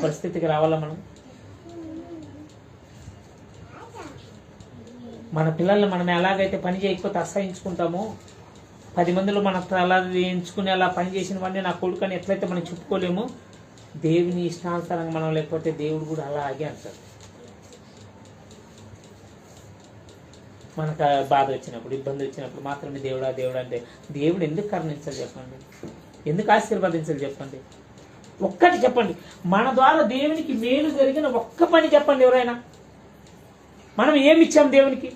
పరిస్థితికి రావాలా మనం? మన పిల్లల్ని మనం ఎలాగైతే పని చేయకపోతే అసహించుకుంటామో, 10 మందిలో మనం అలా ఎంచుకుని అలా పని చేసిన వాడిని నా కొడుకు అని ఎట్లయితే మనం చెప్పుకోలేమో, దేవుని ఇష్టానుసారంగా మనం లేకపోతే దేవుడు కూడా అలాగే అంటాడు. మనకు బాధ వచ్చినప్పుడు, ఇబ్బంది వచ్చినప్పుడు మాత్రమే దేవుడా దేవుడు అంటే దేవుడు ఎందుకు కరుణించాలి చెప్పండి? ఎందుకు ఆశీర్వదించాలి చెప్పండి? ఒక్కటి చెప్పండి, మన ద్వారా దేవునికి మేలు జరిగిన ఒక్క పని చెప్పండి ఎవరైనా. మనం ఏమి ఇచ్చాం దేవునికి?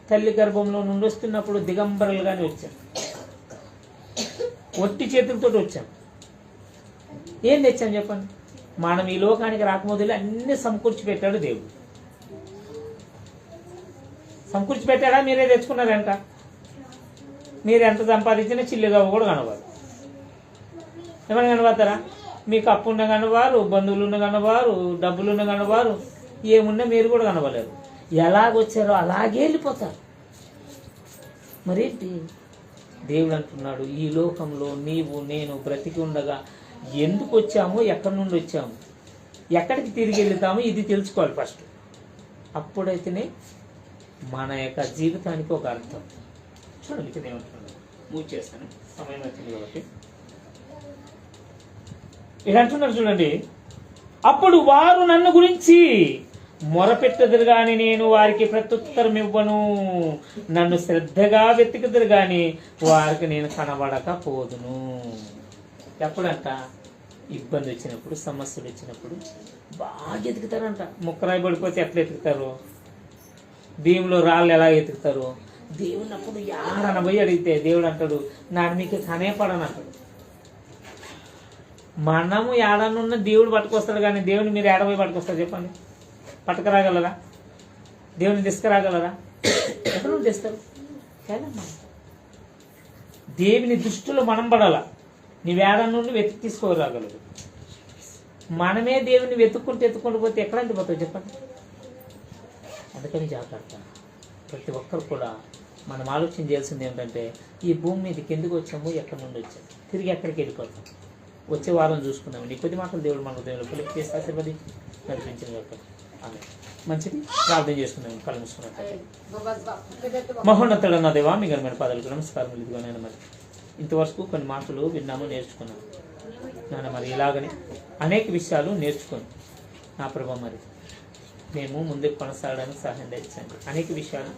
తల్లి గర్భంలో నుండి వస్తున్నప్పుడు దిగంబరులుగానే వచ్చాం, ఒట్టి చేతులతో వచ్చాం. ఏం తెచ్చాం చెప్పండి? మనం ఈ లోకానికి రాకముందు అన్ని సమకూర్చి పెట్టాడు దేవుడు. సమకూర్చి పెట్టాడా? మీరే తెచ్చుకున్నారంట. మీరు ఎంత సంపాదించినా చిల్లిగా కూడా కనవారు. ఏమైనా కనబడతారా? మీకు అప్పు ఉన్న కనవారు, బంధువులు ఉన్న కనవారు, డబ్బులున్న కనవారు, ఏమున్నా మీరు కూడా కనవలేరు. ఎలాగొచ్చారో అలాగే వెళ్ళిపోతారు. మరేంటి దేవుడు అంటున్నాడు, ఈ లోకంలో నీవు నేను బ్రతికి ఉండగా ఎందుకు వచ్చామో, ఎక్కడి నుండి వచ్చాము, ఎక్కడికి తిరిగి వెళ్తామో ఇది తెలుసుకోవాలి ఫస్ట్. అప్పుడైతేనే మన యొక్క జీవితానికి ఒక అర్థం. చూడండి ఇక్కడ ఏమంటున్నాడు, మూవ్ చేస్తాను, సమయం వచ్చింది కాబట్టి. ఇలా అంటున్నారు చూడండి, అప్పుడు వారు నన్ను గురించి మొరపెట్టదురు గాని నేను వారికి ప్రత్యుత్తరం ఇవ్వను, నన్ను శ్రద్ధగా వెతికిదురు గాని వారికి నేను కనబడకపోదును. ఎప్పుడంట? ఇబ్బంది వచ్చినప్పుడు, సమస్యలు వచ్చినప్పుడు బాగా ఎతుకుతారంట. ముక్కరాయి పడిపోతే ఎట్లా ఎతుకుతారు? భీములో రాళ్ళు ఎలా ఎతుకుతారు? దేవుని అప్పుడు యాడన పోయి అడిగితే దేవుడు అంటాడు, నాన్న మీకు కనేపడని అంటాడు. మనము ఏడనున్న దేవుడు పట్టుకొస్తాడు, కానీ దేవుని మీరు ఏడపోయి పట్టుకొస్తారు చెప్పండి? పట్టుకురాగలరా? దేవుని తీసుకురాగలరా? ఎక్కడ నుండి తెస్తారు? కాదమ్మా. దేవుని దృష్టిలో మనం పడాల. నీవేడ నుండి వెతికి తీసుకోరాగలదు. మనమే దేవుని వెతుక్కుంటూ పోతే ఎక్కడంటే పోతావు చెప్పండి? అందుకని జాగ్రత్త. ప్రతి ఒక్కరు కూడా మనం ఆలోచన చేయాల్సింది ఏంటంటే, ఈ భూమి మీదకి ఎందుకు వచ్చాము, ఎక్కడి నుండి వచ్చాము, తిరిగి ఎక్కడికి వెళ్ళిపోతాం. వచ్చే వారం చూసుకుందాం. నీ కొద్ది మాటలు దేవుడు మన దేవుడు పిల్లలకి చేసి ఆశీర్వదించి నడిపించిన యొక్క ఆమె మంచిది. ప్రార్థన చేసుకుందాం. కళ్ళు మూసుకున్నట్టు. మహోన్నతుడన్న దేవా, మీ ఘనమైన పాదాలకు నమస్కారం. ఇదిగో నేను మరి ఇంతవరకు కొన్ని మాటలు విన్నాము, నేర్చుకున్నాను నాన్న. మరి ఇలాగనే అనేక విషయాలు నేర్చుకొని నా ప్రభా మరి మేము ముందుకు కొనసాగడానికి సహాయం తెచ్చండి. అనేక విషయాలు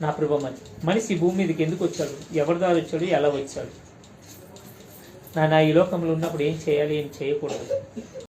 నా ప్రభా మరి మనిషి భూమి మీదకి ఎందుకు వచ్చాడు, ఎవరి ద్వారా వచ్చాడు, ఎలా వచ్చాడు నాన్న, ఈ లోకంలో ఉన్నప్పుడు ఏం చేయాలి, ఏం చేయకూడదు,